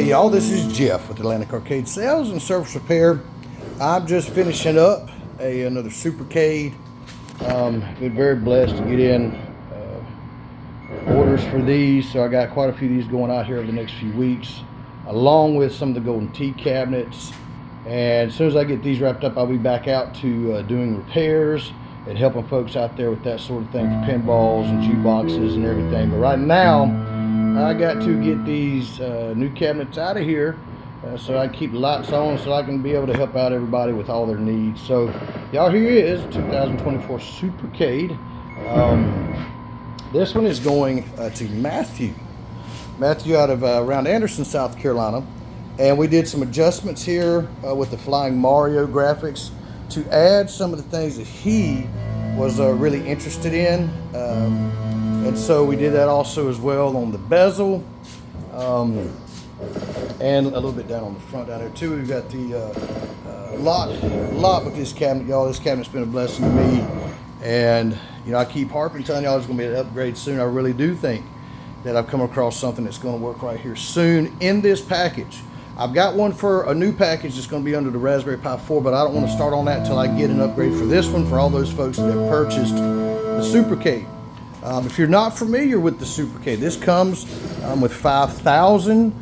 Hey y'all, this is Jeff with Atlantic Arcade Sales and Service Repair. I'm just finishing up another Supercade. Been very blessed to get in orders for these, so I got quite a few of these going out here over the next few weeks, along with some of the golden tea cabinets. And as soon as I get these wrapped up, I'll be back out to doing repairs and helping folks out there with that sort of thing for pinballs and jukeboxes and everything. But right now, I got to get these new cabinets out of here so I can keep the lights on, so I can be able to help out everybody with all their needs. So y'all, here is 2024 Supercade. This one is going to Mathew out of around Anderson, South Carolina. And we did some adjustments here with the Flying Mario graphics to add some of the things that he was really interested in. And so we did that also as well on the bezel, and a little bit down on the front down there too. We've got the lot with this cabinet, y'all. This cabinet's been a blessing to me, and you know, I keep harping telling y'all it's going to be an upgrade soon. I really do think that I've come across something that's going to work right here soon in this package. I've got one for a new package that's going to be under the Raspberry Pi 4, but I don't want to start on that until I get an upgrade for this one for all those folks that have purchased the Supercade. If you're not familiar with the Supercade, this comes with 5,000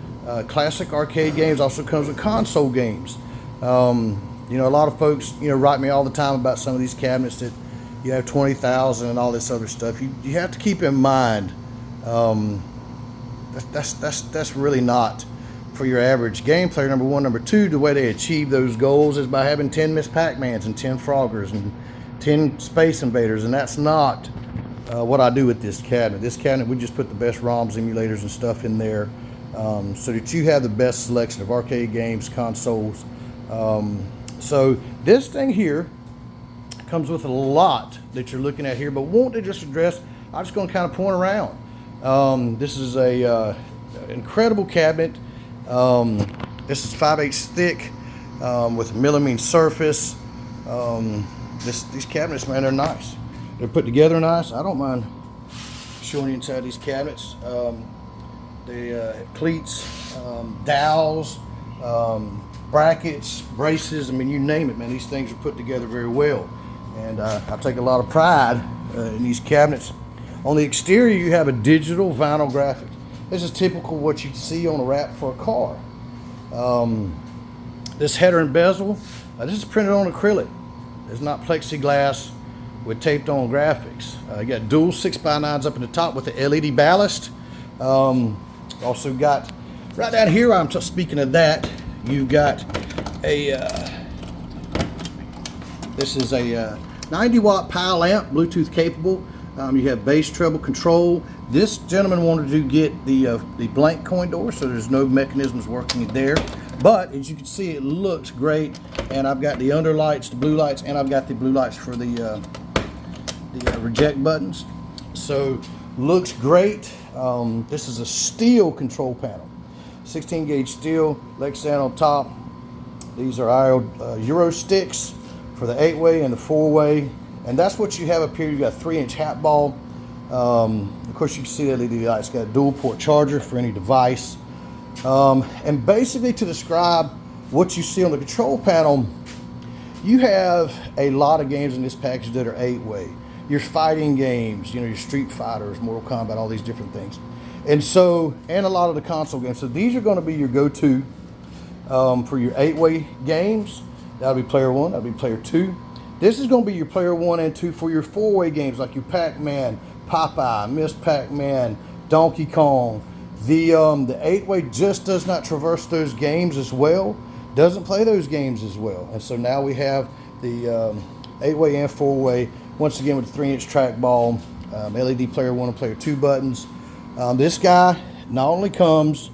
classic arcade games. Also comes with console games. You know, a lot of folks, you know, write me all the time about some of these cabinets that you have 20,000 and all this other stuff. You have to keep in mind that's really not for your average game player. Number one. Number two, the way they achieve those goals is by having 10 Miss Pac-Mans and 10 Froggers and 10 Space Invaders, and that's not what I do with this cabinet. This cabinet, we just put the best ROMs, emulators, and stuff in there so that you have the best selection of arcade games, consoles. So this thing here comes with a lot that you're looking at here, but won't they just address, I'm just going to kind of point around. This is a incredible cabinet. This is 5/8 thick with a melamine surface. These cabinets, man, they're nice. They're put together nice. I don't mind showing you inside these cabinets. They have cleats, dowels, brackets, braces. I mean, you name it, man. These things are put together very well. And I take a lot of pride in these cabinets. On the exterior, you have a digital vinyl graphic. This is typical what you see on a wrap for a car. This header and bezel, this is printed on acrylic. It's not plexiglass with taped on graphics. You got dual 6x9s up in the top with the LED ballast. Also got, right down here, I'm speaking of that, you've got a, this is a 90 watt Pyle lamp, Bluetooth capable. You have bass treble control. This gentleman wanted to get the blank coin door, so there's no mechanisms working there. But as you can see, it looks great. And I've got the underlights, the blue lights, and I've got the blue lights for the reject buttons. So looks great. This is a steel control panel, 16 gauge steel, lexan on top. These are our eurosticks for the 8-way and the 4-way. And that's what you have up here. You've got a 3-inch happ ball. Of course, you can see the LED lights. Got a dual port charger for any device. And basically, to describe what you see on the control panel, you have a lot of games in this package that are 8-way. Your fighting games, you know, your Street Fighters, Mortal Kombat, all these different things. And so, and a lot of the console games. So these are going to be your go-to for your 8-way games. That'll be player 1, that'll be player 2. This is going to be your player 1 and 2 for your 4-way games, like your Pac-Man, Popeye, Miss Pac-Man, Donkey Kong. The 8-way just does not traverse those games as well, doesn't play those games as well. And so now we have the 8-way and 4-way, once again with the 3-inch trackball, LED player 1 and player 2 buttons. This guy not only comes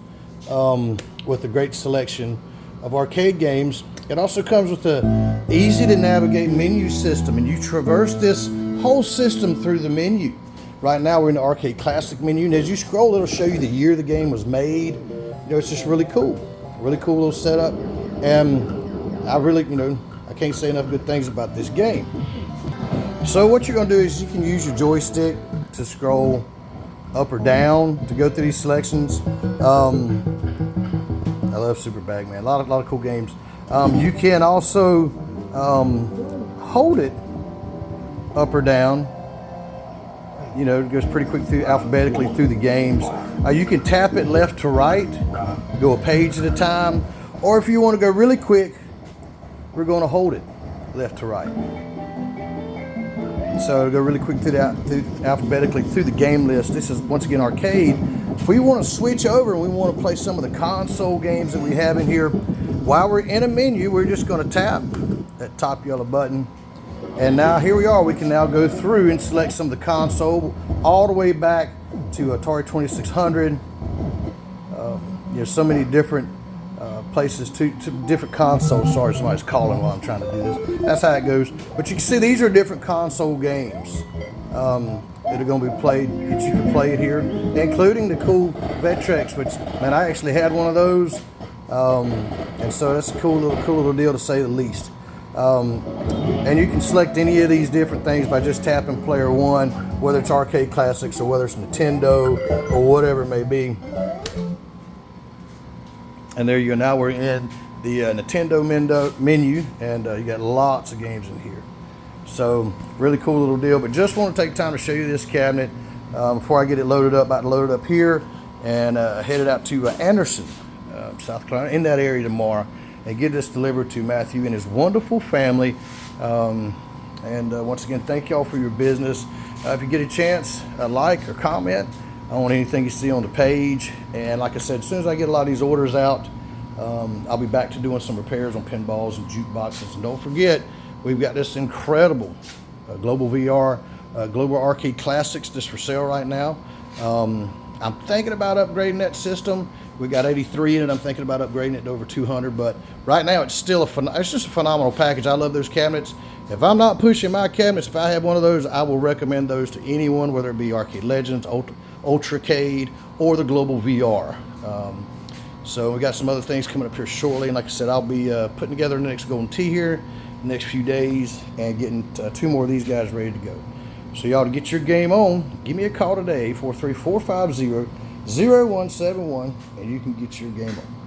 with a great selection of arcade games, it also comes with a easy to navigate menu system, and you traverse this whole system through the menu. Right now we're in the arcade classic menu, and as you scroll, it'll show you the year the game was made. You know, it's just really cool little setup, and I really, you know, I can't say enough good things about this game. So what you're going to do is you can use your joystick to scroll up or down to go through these selections. I love Super Bag, man. A lot of cool games. You can also hold it up or down. You know, it goes pretty quick through alphabetically through the games. You can tap it left to right, go a page at a time, or if you want to go really quick, we're going to hold it left to right. So go really quick through alphabetically through the game list. This is once again arcade. If we want to switch over and we want to play some of the console games that we have in here, while we're in a menu, we're just going to tap that top yellow button. And now here we are. We can now go through and select some of the console all the way back to Atari 2600. There's so many different places to different consoles. Sorry, somebody's calling while I'm trying to do this. That's how it goes. But you can see these are different console games that are going to be played, that you can play it here, including the cool Vectrex, which, man, I actually had one of those. And so that's a cool little deal to say the least. And you can select any of these different things by just tapping player one, whether it's arcade classics or whether it's Nintendo or whatever it may be. And there you go. Now we're in the Nintendo menu, and you got lots of games in here. So really cool little deal. But just want to take time to show you this cabinet before I get it loaded up. About to load it up here and headed out to Anderson, South Carolina, in that area tomorrow, and get this delivered to Mathew and his wonderful family. Once again, thank y'all for your business. If you get a chance, like or comment on anything you see on the page. And like I said, as soon as I get a lot of these orders out, I'll be back to doing some repairs on pinballs and jukeboxes. And don't forget, we've got this incredible Global VR, Global Arcade Classics just for sale right now. I'm thinking about upgrading that system. We got 83 in it. I'm thinking about upgrading it to over 200, but right now it's still it's just a phenomenal package. I love those cabinets. If I'm not pushing my cabinets, if I have one of those, I will recommend those to anyone, whether it be Arcade Legends, Ultracade, or the Global VR. So we got some other things coming up here shortly, and like I said, I'll be putting together the next Golden Tee here the next few days and getting 2 more of these guys ready to go. So y'all, to get your game on, give me a call today, 43450-0171, and you can get your game on.